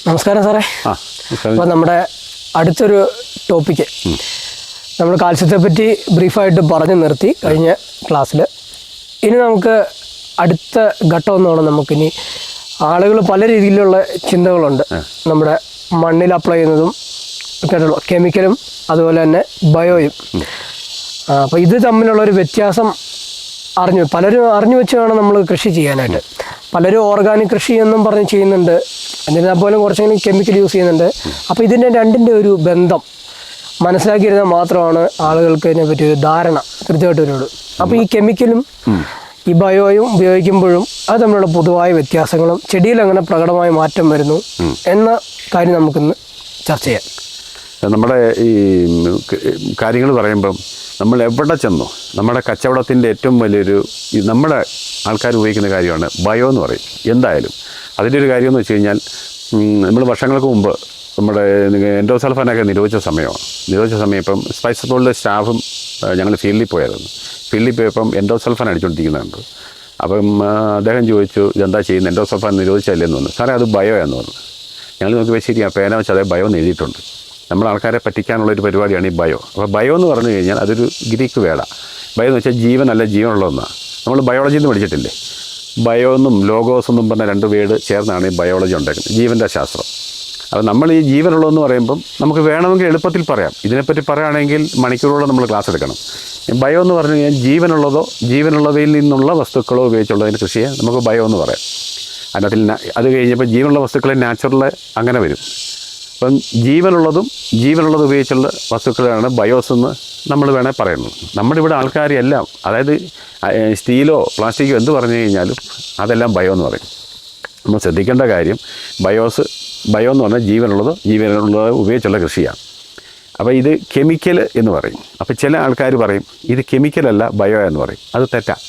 നമസ്കാരം സാറേ. അപ്പോൾ നമ്മുടെ അടുത്തൊരു ടോപ്പിക്ക് നമ്മൾ കാൽസ്യത്തെ പറ്റി ബ്രീഫായിട്ട് പറഞ്ഞു നിർത്തി കഴിഞ്ഞ ക്ലാസ്സിൽ. ഇനി നമുക്ക് അടുത്ത ഘട്ടം എന്നാണ് നമുക്കിനി ആളുകൾ പല രീതിയിലുള്ള ചിന്തകളുണ്ട്. നമ്മുടെ മണ്ണിൽ അപ്ലൈ ചെയ്യുന്നതും കെമിക്കലും അതുപോലെ തന്നെ ബയോയും. അപ്പോൾ ഇത് തമ്മിലുള്ളൊരു വ്യത്യാസം പലരും അറിഞ്ഞു വെച്ച് വേണം നമ്മൾ കൃഷി ചെയ്യാനായിട്ട്. പലരും ഓർഗാനിക് കൃഷി എന്നും പറഞ്ഞ് ചെയ്യുന്നുണ്ട്, എന്നിരുന്നാൽ പോലും കുറച്ചെങ്കിലും കെമിക്കൽ യൂസ് ചെയ്യുന്നുണ്ട്. അപ്പോൾ ഇതിൻ്റെ രണ്ടിൻ്റെ ഒരു ബന്ധം മനസ്സിലാക്കിയിരുന്നാൽ മാത്രമാണ് ആളുകൾക്ക് ഇതിനെപ്പറ്റി ഒരു ധാരണ കൃത്യമായിട്ട് വരുള്ളൂ. അപ്പോൾ ഈ കെമിക്കലും ഈ ബയോയും ഉപയോഗിക്കുമ്പോഴും അത് തമ്മിലുള്ള പൊതുവായ വ്യത്യാസങ്ങളും ചെടിയിൽ അങ്ങനെ പ്രകടമായ മാറ്റം വരുന്നു എന്ന കാര്യം നമുക്കിന്ന് ചർച്ച ചെയ്യാം. നമ്മുടെ ഈ കാര്യങ്ങൾ പറയുമ്പം നമ്മൾ എവിടെ ചെന്നോ നമ്മുടെ കച്ചവടത്തിൻ്റെ ഏറ്റവും വലിയൊരു നമ്മുടെ ആൾക്കാർ ഉപയോഗിക്കുന്ന കാര്യമാണ് ബയോ എന്ന് പറയും. എന്തായാലും അതിൻ്റെ ഒരു കാര്യം എന്ന് വെച്ച് കഴിഞ്ഞാൽ നമ്മൾ വർഷങ്ങൾക്ക് മുമ്പ് നമ്മുടെ എൻഡോസൾഫാനൊക്കെ നിരോധിച്ച സമയം ഇപ്പം സ്പൈസ് ബോളിലെ സ്റ്റാഫും ഞങ്ങൾ ഫീൽഡിൽ പോയായിരുന്നു. ഫീൽഡിൽ പോയപ്പം എൻഡോസൾഫാൻ അടിച്ചുകൊണ്ടിരിക്കുന്നുണ്ട്. അപ്പം അദ്ദേഹം ചോദിച്ചു, ഇതെന്താ ചെയ്യുന്നത്, എൻഡോസൾഫാൻ നിരോധിച്ചല്ലേന്ന് പറഞ്ഞു. സാറേ അത് ബയോ ആണെന്ന് പറഞ്ഞു. ഞങ്ങൾ നോക്കിയപ്പോൾ ശരിയാണ്, പേന വെച്ച് അതേ ബയോ എന്ന് എഴുതിയിട്ടുണ്ട്. നമ്മൾ ആൾക്കാരെ പറ്റിക്കാനുള്ളൊരു പരിപാടിയാണ് ഈ ബയോ. അപ്പോൾ ബയോ എന്ന് പറഞ്ഞു കഴിഞ്ഞാൽ അതൊരു ഗ്രീക്ക് വേട. ബയോ എന്ന് വെച്ചാൽ ജീവനല്ല, ജീവനുള്ള ഒന്നാണ്. നമ്മൾ ബയോളജിയിൽ നിന്ന് പഠിച്ചിട്ടില്ലേ, ബയോ എന്നും ലോഗോസ് എന്നും പറഞ്ഞ രണ്ട് വേർഡ് ചേർന്നാണ് ഈ ബയോളജി ഉണ്ടാക്കുന്നത്, ജീവൻ്റെ ശാസ്ത്രം. അപ്പോൾ നമ്മൾ ഈ ജീവനുള്ളതെന്ന് പറയുമ്പം നമുക്ക് വേണമെങ്കിൽ എളുപ്പത്തിൽ പറയാം. ഇതിനെപ്പറ്റി പറയുകയാണെങ്കിൽ മണിക്കൂറോളം നമ്മൾ ക്ലാസ് എടുക്കണം. ബയോ എന്ന് പറഞ്ഞു കഴിഞ്ഞാൽ ജീവനുള്ളവയിൽ നിന്നുള്ള വസ്തുക്കളോ ഉപയോഗിച്ചുള്ളതിന് കൃഷിയെ നമുക്ക് ബയോ എന്ന് പറയാം. അതിനകത്തിൽ അത് കഴിഞ്ഞപ്പോൾ ജീവനുള്ള വസ്തുക്കളെ നാച്ചുറൽ അങ്ങനെ വരും. അപ്പം ജീവനുള്ളത് ഉപയോഗിച്ചുള്ള വസ്തുക്കളാണ് ബയോസ് എന്ന് നമ്മൾ വേണേൽ പറയുന്നത്. നമ്മുടെ ഇവിടെ ആൾക്കാരെല്ലാം, അതായത് സ്റ്റീലോ പ്ലാസ്റ്റിക്കോ എന്ത് പറഞ്ഞു കഴിഞ്ഞാലും അതെല്ലാം ബയോ എന്ന് പറയും. നമ്മൾ ശ്രദ്ധിക്കേണ്ട കാര്യം ബയോ എന്ന് പറഞ്ഞാൽ ജീവനുള്ളത് ഉപയോഗിച്ചുള്ള കൃഷിയാണ്. അപ്പോൾ ഇത് കെമിക്കൽ എന്ന് പറയും. അപ്പോൾ ചില ആൾക്കാർ പറയും ഇത് കെമിക്കലല്ല ബയോ എന്ന് പറയും. അത് തെറ്റാണ്.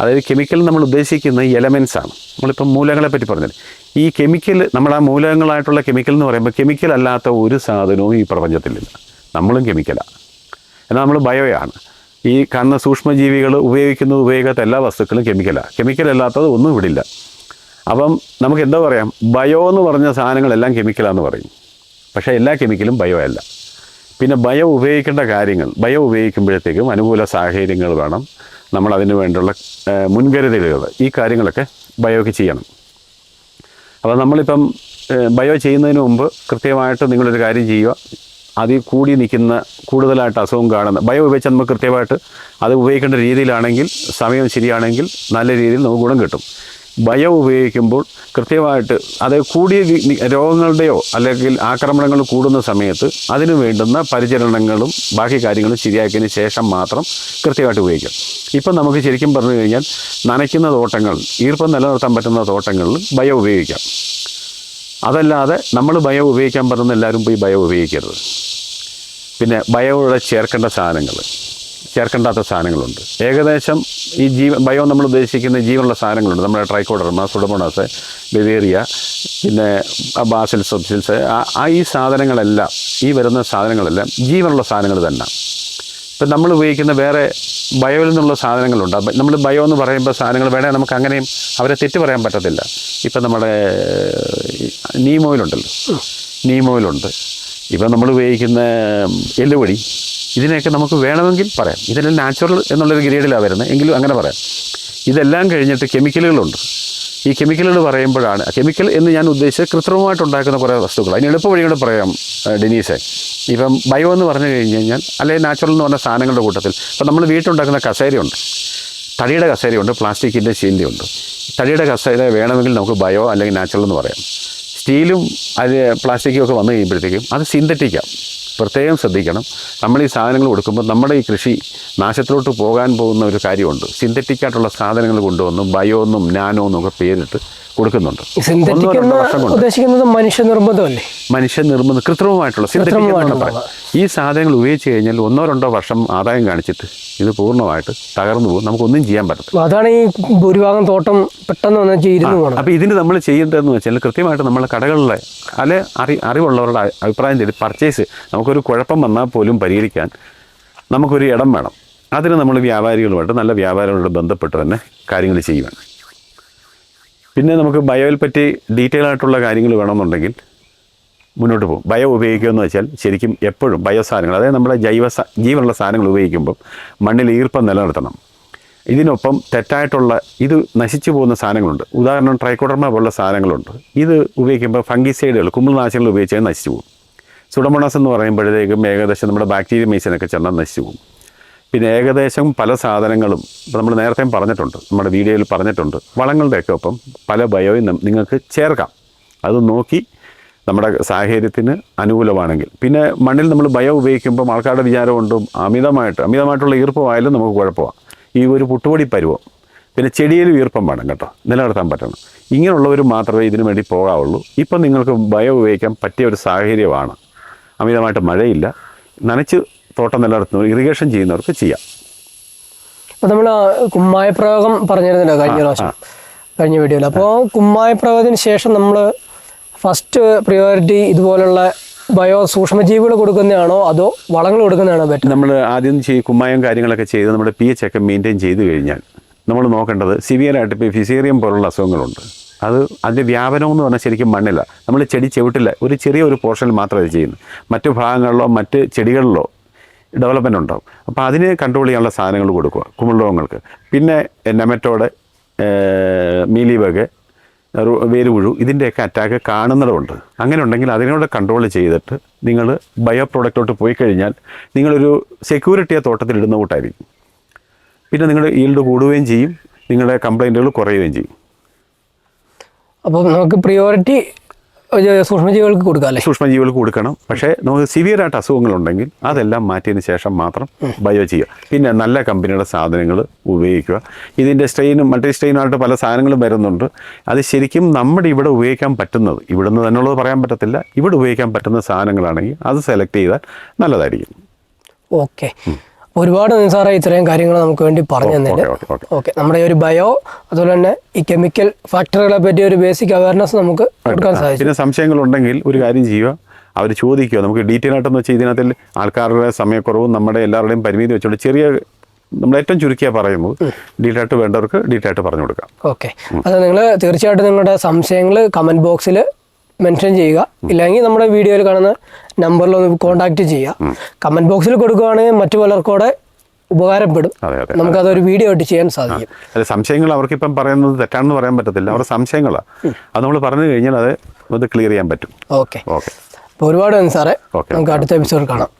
അതായത് കെമിക്കൽ നമ്മൾ ഉദ്ദേശിക്കുന്ന എലമെൻസാണ്. നമ്മളിപ്പം മൂലങ്ങളെ പറ്റി പറഞ്ഞത് ഈ കെമിക്കൽ, നമ്മൾ ആ മൂലകങ്ങളായിട്ടുള്ള കെമിക്കൽ എന്ന് പറയുമ്പോൾ കെമിക്കൽ അല്ലാത്ത ഒരു സാധനവും ഈ പ്രപഞ്ചത്തിലില്ല. നമ്മളും കെമിക്കലാണ്, എന്നാൽ നമ്മൾ ബയോയാണ്. ഈ കാണുന്ന സൂക്ഷ്മജീവികൾ ഉപയോഗിക്കാത്ത എല്ലാ വസ്തുക്കളും കെമിക്കലാണ്. കെമിക്കലല്ലാത്തത് ഒന്നും ഇവിടില്ല. അപ്പം നമുക്ക് എന്താ പറയാം, ബയോ എന്ന് പറഞ്ഞ സാധനങ്ങളെല്ലാം കെമിക്കലാന്ന് പറയും. പക്ഷേ എല്ലാ കെമിക്കലും ബയോ അല്ല. പിന്നെ ബയോ ഉപയോഗിക്കേണ്ട കാര്യങ്ങൾ, ബയോ ഉപയോഗിക്കുമ്പോഴത്തേക്കും അനുകൂല സാഹചര്യങ്ങൾ വേണം, നമ്മൾ അതിന് വേണ്ടിയുള്ള മുൻകരുതലുകൾ, ഈ കാര്യങ്ങളൊക്കെ ബയോയ്ക്ക് ചെയ്യണം. അപ്പോൾ നമ്മളിപ്പം ബയോ ചെയ്യുന്നതിന് മുമ്പ് കൃത്യമായിട്ട് നിങ്ങളൊരു കാര്യം ചെയ്യുക, അതിൽ കൂടുതലായിട്ട് അസുഖം കാണുന്ന ബയോ ഉപയോഗിച്ചാൽ നമുക്ക് കൃത്യമായിട്ട് അത് ഉപയോഗിക്കേണ്ട രീതിയിലാണെങ്കിൽ, സമയം ശരിയാണെങ്കിൽ നല്ല രീതിയിൽ നമുക്ക് ഗുണം കിട്ടും. ബയോ ഉപയോഗിക്കുമ്പോൾ കൃത്യമായിട്ട് അത് കൂടിയ രോഗങ്ങളുടെയോ അല്ലെങ്കിൽ ആക്രമണങ്ങൾ കൂടുന്ന സമയത്ത് അതിന് വേണ്ടുന്ന പരിചരണങ്ങളും ബാക്കി കാര്യങ്ങളും ശരിയാക്കിയതിന് ശേഷം മാത്രം കൃത്യമായിട്ട് ഉപയോഗിക്കാം. ഇപ്പം നമുക്ക് ശരിക്കും പറഞ്ഞു കഴിഞ്ഞാൽ നനയ്ക്കുന്ന തോട്ടങ്ങൾ, ഈർപ്പം നിലനിർത്താൻ പറ്റുന്ന തോട്ടങ്ങളിൽ ബയോ ഉപയോഗിക്കാം. അതല്ലാതെ നമ്മൾ ബയോ ഉപയോഗിക്കാൻ പറ്റുന്ന എല്ലാവരും പോയി ബയോ ഉപയോഗിക്കരുത്. പിന്നെ ബയോയുടെ ചേർക്കേണ്ടാത്ത സാധനങ്ങളുണ്ട്. ഏകദേശം ഈ ബയോ നമ്മൾ ഉദ്ദേശിക്കുന്ന ജീവനുള്ള സാധനങ്ങളുണ്ട്. നമ്മുടെ ട്രൈക്കോഡർമ, സുഡോമോണാസ്, ബവേറിയ, പിന്നെ ബാസിൽ സബ്സിൽസ്, ഈ സാധനങ്ങളെല്ലാം, ഈ വരുന്ന സാധനങ്ങളെല്ലാം ജീവനുള്ള സാധനങ്ങൾ തന്നെ. ഇപ്പം നമ്മൾ ഉപയോഗിക്കുന്ന വേറെ ബയോയിൽ നിന്നുള്ള സാധനങ്ങളുണ്ട്. നമ്മൾ ബയോ എന്ന് പറയുമ്പോൾ സാധനങ്ങൾ വേണേൽ നമുക്ക് അങ്ങനെയും അവരെ തെറ്റ് പറയാൻ പറ്റത്തില്ല. ഇപ്പം നമ്മുടെ നീം ഓയിലുണ്ട്. ഇപ്പം നമ്മൾ ഉപയോഗിക്കുന്ന എല്ലുപൊടി, ഇതിനെയൊക്കെ നമുക്ക് വേണമെങ്കിൽ പറയാം. ഇതെല്ലാം നാച്ചുറൽ എന്നുള്ളൊരു ഗ്രേഡിലാണ് വരുന്നത്, എങ്കിലും അങ്ങനെ പറയാം. ഇതെല്ലാം കഴിഞ്ഞിട്ട് കെമിക്കലുകളുണ്ട്. ഈ കെമിക്കലുകൾ പറയുമ്പോഴാണ്, കെമിക്കൽ എന്ന് ഞാൻ ഉദ്ദേശിച്ചത് കൃത്രിമമായിട്ടുണ്ടാക്കുന്ന കുറേ വസ്തുക്കൾ. അതിന് എളുപ്പ വഴി കൂടെ പറയാം ഡെനീസെ. ഇപ്പം ബയോ എന്ന് പറഞ്ഞു കഴിഞ്ഞാൽ അല്ലെങ്കിൽ നാച്ചുറൽ എന്ന് പറഞ്ഞ സാധനങ്ങളുടെ കൂട്ടത്തിൽ ഇപ്പം നമ്മൾ വീട്ടിലുണ്ടാക്കുന്ന കസേരയുണ്ട്, തടിയുടെ കസേരയുണ്ട്, പ്ലാസ്റ്റിക്കിൻ്റെ സ്റ്റീലിൻ്റെ ഉണ്ട്. തടിയുടെ കസേര വേണമെങ്കിൽ നമുക്ക് ബയോ അല്ലെങ്കിൽ നാച്ചുറൽ എന്ന് പറയാം. സ്റ്റീലും അത് പ്ലാസ്റ്റിക്കും ഒക്കെ വന്നു കഴിയുമ്പോഴത്തേക്കും അത് സിന്തറ്റിക്കാണ്. പ്രത്യേകം ശ്രദ്ധിക്കണം. നമ്മൾ ഈ സാധനങ്ങൾ കൊടുക്കുമ്പോൾ നമ്മുടെ ഈ കൃഷി നാശത്തിലോട്ട് പോകാൻ പോകുന്ന ഒരു കാര്യമുണ്ട്. സിന്തറ്റിക്കായിട്ടുള്ള സാധനങ്ങൾ കൊണ്ടുവന്ന് ബയോ എന്നും നാനോ എന്നും ഒക്കെ പേരിട്ട് കൊടുക്കുന്നുണ്ട്. ഉദ്ദേശിക്കുന്നത് മനുഷ്യനിർമ്മിതം കൃത്രിമമായിട്ടുള്ള സിന്തറ്റിക്. ഈ സാധനങ്ങൾ ഉപയോഗിച്ച് കഴിഞ്ഞാൽ 1-2 വർഷം ആദായം കാണിച്ചിട്ട് ഇത് പൂർണ്ണമായിട്ട് തകർന്നു പോകും, നമുക്കൊന്നും ചെയ്യാൻ പറ്റത്തില്ല. അതാണ് ഈ ഭൂരിഭാഗം തോട്ടം പെട്ടെന്ന് അപ്പോൾ ഇതിന് നമ്മൾ ചെയ്യേണ്ടതെന്ന് വെച്ചാൽ കൃത്യമായിട്ട് നമ്മൾ കടകളിലെ അല്ലെ അറിവുള്ളവരുടെ അഭിപ്രായം ചെയ്ത് പർച്ചേസ്, നമുക്കൊരു കുഴപ്പം വന്നാൽ പോലും പരിഹരിക്കാൻ നമുക്കൊരു ഇടം വേണം. അതിന് നമ്മൾ വ്യാപാരികളുമായിട്ട് നല്ല വ്യാപാരികളോട് ബന്ധപ്പെട്ട് തന്നെ കാര്യങ്ങൾ ചെയ്യുവാണ്. പിന്നെ നമുക്ക് ബയോയിൽ പറ്റി ഡീറ്റെയിൽ ആയിട്ടുള്ള കാര്യങ്ങൾ വേണമെന്നുണ്ടെങ്കിൽ മുന്നോട്ട് പോകും. ബയോ ഉപയോഗിക്കുക എന്ന് വെച്ചാൽ ശരിക്കും എപ്പോഴും ബയോ സാധനങ്ങൾ, അതായത് നമ്മുടെ ജീവനുള്ള സാധനങ്ങൾ ഉപയോഗിക്കുമ്പം മണ്ണിൽ ഈർപ്പം നിലനിർത്തണം. ഇതിനൊപ്പം തെറ്റായിട്ടുള്ള ഇത് നശിച്ചു പോകുന്ന സാധനങ്ങളുണ്ട്. ഉദാഹരണം ട്രൈക്കോഡർമ പോലുള്ള സാധനങ്ങളുണ്ട്. ഇത് ഉപയോഗിക്കുമ്പോൾ ഫംഗിസൈഡുകൾ, കുമിൾനാശിനികൾ ഉപയോഗിച്ചാൽ നശിച്ചു പോകും. സുഡോമോണാസ് എന്ന് പറയുമ്പോഴത്തേക്കും ഏകദേശം നമ്മുടെ ബാക്ടീരിയ മീശനൊക്കെ ചെന്നാൽ നശിച്ചു പോകും. പിന്നെ ഏകദേശം പല സാധനങ്ങളും ഇപ്പോൾ നമ്മൾ നേരത്തെ പറഞ്ഞിട്ടുണ്ട്, നമ്മുടെ വീഡിയോയിൽ പറഞ്ഞിട്ടുണ്ട്, വളങ്ങളുടെയൊക്കെ ഒപ്പം പല ബയോയും നിങ്ങൾക്ക് ചേർക്കാം. അത് നോക്കി നമ്മുടെ സാഹചര്യത്തിന് അനുകൂലമാണെങ്കിൽ. പിന്നെ മണ്ണിൽ നമ്മൾ ബയോ ഉപയോഗിക്കുമ്പോൾ ആൾക്കാരുടെ വിചാരമുണ്ടും അമിതമായിട്ടുള്ള ഈർപ്പമായാലും നമുക്ക് കുഴപ്പമാണ്. ഈ ഒരു പുട്ടുപൊടി പരുവം, പിന്നെ ചെടിയിലും ഈർപ്പം വേണം കേട്ടോ, നിലനിർത്താൻ പറ്റണം. ഇങ്ങനെയുള്ളവർ മാത്രമേ ഇതിനു വേണ്ടി പോകാവുള്ളൂ. ഇപ്പം നിങ്ങൾക്ക് ബയോ ഉപയോഗിക്കാൻ പറ്റിയ ഒരു സാഹചര്യമാണ്. അമിതമായിട്ട് മഴയില്ല, നനച്ച് തോട്ടം നിലനിർത്തുന്നവർ, ഇറിഗേഷൻ ചെയ്യുന്നവർക്ക് ചെയ്യാം. അപ്പോൾ നമ്മൾ കുമ്മായ പ്രയോഗം പറഞ്ഞിരുന്നല്ലോ കഴിഞ്ഞ വീഡിയോയിൽ. അപ്പോൾ കുമ്മായ പ്രയോഗത്തിന് ശേഷം നമ്മൾ ഫസ്റ്റ് പ്രിയോറിറ്റി ഇതുപോലുള്ള ബയോ സൂക്ഷ്മജീവികൾ കൊടുക്കുന്നതാണോ അതോ വളങ്ങൾ കൊടുക്കുന്നതാണോ പറ്റും? നമ്മൾ ആദ്യം കുമ്മായം കാര്യങ്ങളൊക്കെ ചെയ്ത് നമ്മുടെ pH ഒക്കെ മെയിൻറ്റെയിൻ ചെയ്ത് കഴിഞ്ഞാൽ നമ്മൾ നോക്കേണ്ടത് സിവിയറായിട്ട് ഇപ്പോൾ ഫിസേറിയം പോലുള്ള അസുഖങ്ങളുണ്ട്. അതിൻ്റെ വ്യാപനം എന്ന് പറഞ്ഞാൽ ശരിക്കും മണ്ണില്ല. നമ്മൾ ചെടി ചവിട്ടില്ല, ഒരു ചെറിയ പോർഷനിൽ മാത്രമേ ഇത് ചെയ്യുന്നു. മറ്റു ഭാഗങ്ങളിലോ മറ്റ് ചെടികളിലോ ഡെവലപ്മെൻ്റ് ഉണ്ടാവും. അപ്പോൾ അതിനെ കൺട്രോൾ ചെയ്യാനുള്ള സാധനങ്ങൾ കൊടുക്കുക കുമിൾ രോഗങ്ങൾക്ക്. പിന്നെ നെമറ്റോഡ്, മീലിബഗ്, വേരുപുഴു, ഇതിൻ്റെയൊക്കെ അറ്റാക്ക് കാണുന്നതുകൊണ്ട് അങ്ങനെ ഉണ്ടെങ്കിൽ അതിനോട് കൺട്രോൾ ചെയ്തിട്ട് നിങ്ങൾ ബയോ പ്രോഡക്റ്റോട്ട് പോയി കഴിഞ്ഞാൽ നിങ്ങളൊരു സെക്യൂരിറ്റിയെ തോട്ടത്തിലിടുന്ന കൂട്ടായിരിക്കും. പിന്നെ നിങ്ങളുടെ ഈൽഡ് കൂടുകയും ചെയ്യും, നിങ്ങളുടെ കംപ്ലൈൻറ്റുകൾ കുറയുകയും ചെയ്യും. അപ്പം നമുക്ക് പ്രിയോറിറ്റി സൂക്ഷ്മജീവികൾക്ക് കൊടുക്കാം അല്ലേ? സൂക്ഷ്മജീവികൾക്ക് കൊടുക്കണം. പക്ഷേ നമുക്ക് സിവിയറായിട്ട് അസുഖങ്ങളുണ്ടെങ്കിൽ അതെല്ലാം മാറ്റിയതിന് ശേഷം മാത്രം ബയോ ചെയ്യുക. പിന്നെ നല്ല കമ്പനിയുടെ സാധനങ്ങൾ ഉപയോഗിക്കുക. ഇതിൻ്റെ സ്ട്രെയിനും മൾട്ടി സ്ട്രെയിനുമായിട്ട് പല സാധനങ്ങളും വരുന്നുണ്ട്. അത് ശരിക്കും നമ്മുടെ ഇവിടെ ഉപയോഗിക്കാൻ പറ്റുന്നത്, ഇവിടെ നിന്ന് തന്നെയുള്ളത് പറയാൻ പറ്റത്തില്ല, ഇവിടെ ഉപയോഗിക്കാൻ പറ്റുന്ന സാധനങ്ങളാണെങ്കിൽ അത് സെലക്ട് ചെയ്താൽ നല്ലതായിരിക്കും. ഓക്കെ, ഒരുപാട് സാറേ ഇത്രയും കാര്യങ്ങൾ നമുക്ക് വേണ്ടി പറഞ്ഞു തന്നതിന്. ഓക്കെ, നമ്മുടെ ഒരു ബയോ അതുപോലെ തന്നെ ഈ കെമിക്കൽ ഫാക്ടറികളെ പറ്റി ഒരു ബേസിക് അവയർനെസ് നമുക്ക് കൊടുക്കാൻ സാധിക്കും. പിന്നെ സംശയങ്ങളുണ്ടെങ്കിൽ ഒരു കാര്യം ചെയ്യുക, അവർ ചോദിക്കുക. നമുക്ക് ഡീറ്റെയിൽ ആയിട്ടെന്ന് വെച്ചാൽ ഇതിനകത്തിൽ ആൾക്കാരുടെ സമയക്കുറവും നമ്മുടെ എല്ലാവരുടെയും പരിമിതി വെച്ചുകൊണ്ട് ചെറിയ നമ്മൾ ഏറ്റവും ചുരുക്കിയാൽ പറയുമ്പോൾ ഡീറ്റെയിൽ ആയിട്ട് വേണ്ടവർക്ക് ഡീറ്റെയിൽ ആയിട്ട് പറഞ്ഞു കൊടുക്കാം. ഓക്കെ, അത് നിങ്ങൾ തീർച്ചയായിട്ടും നിങ്ങളുടെ സംശയങ്ങൾ കമൻറ്റ് ബോക്സിൽ മെൻഷൻ ചെയ്യുക. ഇല്ലെങ്കിൽ നമ്മുടെ വീഡിയോയിൽ കാണുന്ന നമ്പറിൽ ഒന്ന് കോൺടാക്റ്റ് ചെയ്യുക. കമൻറ്റ് ബോക്സിൽ കൊടുക്കുകയാണെങ്കിൽ മറ്റു പലർക്കൂടെ ഉപകാരപ്പെടും. നമുക്കതൊരു വീഡിയോ ആയിട്ട് ചെയ്യാൻ സാധിക്കും. അല്ല, സംശയങ്ങൾ അവർക്കിപ്പം പറയുന്നത് തെറ്റാണെന്ന് പറയാൻ പറ്റത്തില്ല, അവരുടെ സംശയങ്ങളാണ്. അത് നമ്മൾ പറഞ്ഞു കഴിഞ്ഞാൽ അത് ക്ലിയർ ചെയ്യാൻ പറ്റും. ഓക്കെ, അപ്പോൾ ഒരുപാട് നന്ദി സാറേ. നമുക്ക് അടുത്ത എപ്പിസോഡിൽ കാണാം.